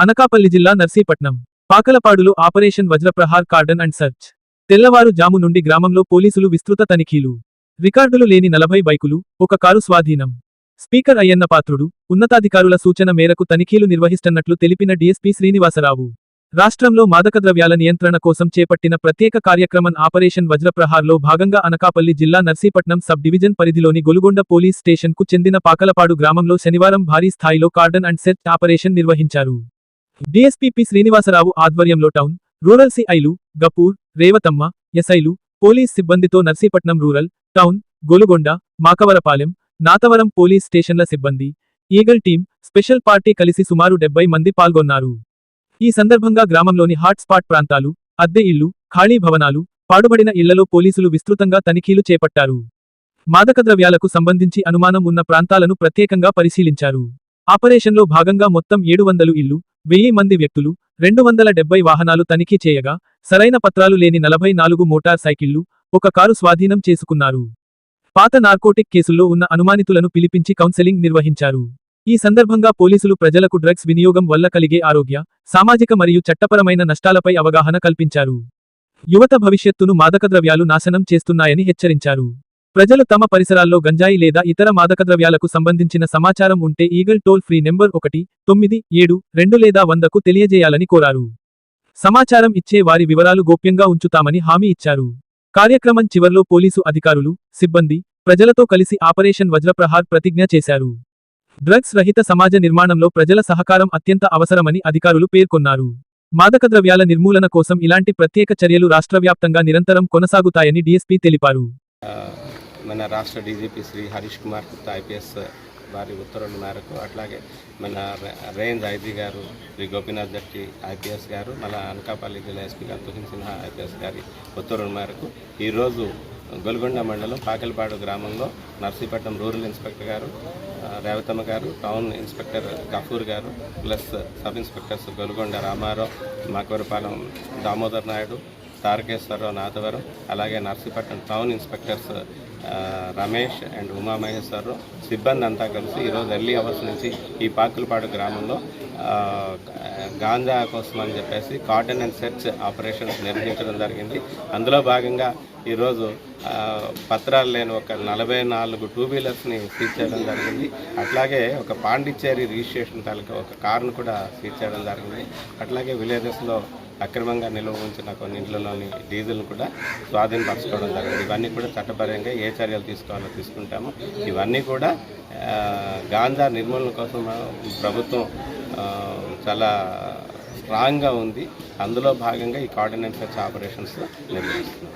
అనకాపల్లి జిల్లా నర్సీపట్నం పాకలపాడులో operation Vajraprahar cordon and search. తెల్లవారు జాము నుండి గ్రామంలో పోలీసులు విస్తృత తనిఖీలు. రికార్డులు లేని 40 బైకులు, ఒక కారు స్వాధీనం. స్పీకర్ అయ్యన్న పాత్రుడు, ఉన్నతాధికారుల సూచన మేరకు తనిఖీలు నిర్వహిస్తున్నట్లు తెలిపిన డీఎస్పీ శ్రీనివాసరావు. రాష్ట్రంలో మాదకద్రవ్యాల నియంత్రణ కోసం చేపట్టిన ప్రత్యేక కార్యక్రమం ఆపరేషన్ వజ్రప్రహార్లో భాగంగా అనకాపల్లి జిల్లా నర్సీపట్నం సబ్ డివిజన్ పరిధిలోని గొలుగొండ పోలీస్ స్టేషన్కు చెందిన పాకలపాడు గ్రామంలో శనివారం భారీ స్థాయిలో కార్డన్ అండ్ సెర్చ్ ఆపరేషన్ నిర్వహించారు. డీఎస్పీ పి శ్రీనివాసరావు ఆధ్వర్యంలో టౌన్, రూరల్ సిఐలు, గపూర్, రేవతమ్మ, ఎస్ఐలు, పోలీస్ సిబ్బందితో Narsipatnam rural, town, Golugonda, Makavarapalem, Nathavaram police స్టేషన్ల సిబ్బంది, ఈగల్ టీం, స్పెషల్ పార్టీ కలిసి సుమారు 70 మంది పాల్గొన్నారు. ఈ సందర్భంగా గ్రామంలోని హాట్ స్పాట్ ప్రాంతాలు, అద్దె ఇళ్లు, ఖాళీ భవనాలు, పాడుబడిన ఇళ్లలో పోలీసులు విస్తృతంగా తనిఖీలు చేపట్టారు. మాదకద్రవ్యాలకు సంబంధించి అనుమానం ఉన్న ప్రాంతాలను ప్రత్యేకంగా పరిశీలించారు. ఆపరేషన్లో భాగంగా మొత్తం 700 ఇళ్లు, 1000 మంది వ్యక్తులు, 270 వాహనాలు తనిఖీ చేయగా, సరైన పత్రాలు లేని 44 మోటార్ సైకిళ్లు, ఒక కారు స్వాధీనం చేసుకున్నారు. పాత నార్కోటిక్ కేసుల్లో ఉన్న అనుమానితులను పిలిపించి కౌన్సెలింగ్ నిర్వహించారు. ఈ సందర్భంగా పోలీసులు ప్రజలకు డ్రగ్స్ వినియోగం వల్ల కలిగే ఆరోగ్య, సామాజిక మరియు చట్టపరమైన నష్టాలపై అవగాహన కల్పించారు. యువత భవిష్యత్తును మాదకద్రవ్యాలు నాశనం చేస్తున్నాయని హెచ్చరించారు. ప్రజలు తమ పరిసరాల్లో గంజాయి లేదా ఇతర మాదకద్రవ్యాలకు సంబంధించిన సమాచారం ఉంటే ఈగల్ టోల్ ఫ్రీ నెంబర్ 1-972 లేదా 100కు తెలియజేయాలని కోరారు. సమాచారం ఇచ్చే వారి వివరాలు గోప్యంగా ఉంచుతామని హామీ ఇచ్చారు. కార్యక్రమం చివర్లో పోలీసు అధికారులు, సిబ్బంది, ప్రజలతో కలిసి ఆపరేషన్ వజ్రప్రహార్ ప్రతిజ్ఞ చేశారు. డ్రగ్స్ రహిత సమాజ నిర్మాణంలో ప్రజల సహకారం అత్యంత అవసరమని అధికారులు పేర్కొన్నారు. మాదకద్రవ్యాల నిర్మూలన కోసం ఇలాంటి ప్రత్యేక చర్యలు రాష్ట్రవ్యాప్తంగా నిరంతరం కొనసాగుతాయని డీఎస్పీ తెలిపారు. మన రాష్ట్ర డీజీపీ శ్రీ హరీష్ కుమార్ గుప్తా ఐపీఎస్ వారి ఉత్తర్వుల మేరకు, అట్లాగే మన రేంజ్ ఐజీ గారు శ్రీ గోపీనాథ్ జట్టి ఐపీఎస్ గారు, మన అనకాపల్లి జిల్లా ఎస్పీ గారు తుహిన్ సిన్హా ఐపీఎస్ గారి ఉత్తర్వుల మేరకు ఈరోజు గొలుగొండ మండలం పాకలపాడు గ్రామంలో నర్సీపట్నం రూరల్ ఇన్స్పెక్టర్ గారు రేవతమ్మ గారు, టౌన్ ఇన్స్పెక్టర్ గఫూర్ గారు, plus sub inspectors Golugonda Ramarao, Makavarapalem Damodar Naidu, Tarakeswararao, Nathavaram, అలాగే Narsipatnam town inspectors Ramesh and Umamaheswararao సిబ్బంది అంతా కలిసి ఈరోజు ఎర్లీ అవర్స్ నుంచి ఈ పాకులపాడు గ్రామంలో గాంజా కోసం అని చెప్పేసి కార్డన్ అండ్ సెర్చ్ ఆపరేషన్స్ నిర్వహించడం జరిగింది. అందులో భాగంగా ఈరోజు పత్రాలు లేని ఒక 44 టూ వీలర్స్ని సీజ్ చేయడం జరిగింది. అట్లాగే ఒక పాండిచ్చేరి రిజిస్ట్రేషన్ తాలూకా ఒక కారును కూడా సీజ్ చేయడం జరిగింది. అట్లాగే విలేజెస్లో అక్రమంగా నిల్వ ఉంచిన కొన్ని ఇండ్లలోని డీజిల్ను కూడా స్వాధీనపరచుకోవడం జరిగింది. ఇవన్నీ కూడా చట్టపరంగా ఏ చర్యలు తీసుకోవాలో తీసుకుంటాము. ఇవన్నీ కూడా గాంజా నిర్మూలన కోసం ప్రభుత్వం చాలా స్ట్రాంగ్గా ఉంది. అందులో భాగంగా ఈ కార్డన్ అండ్ సెర్చ్ ఆపరేషన్స్ నిర్వహిస్తున్నాం.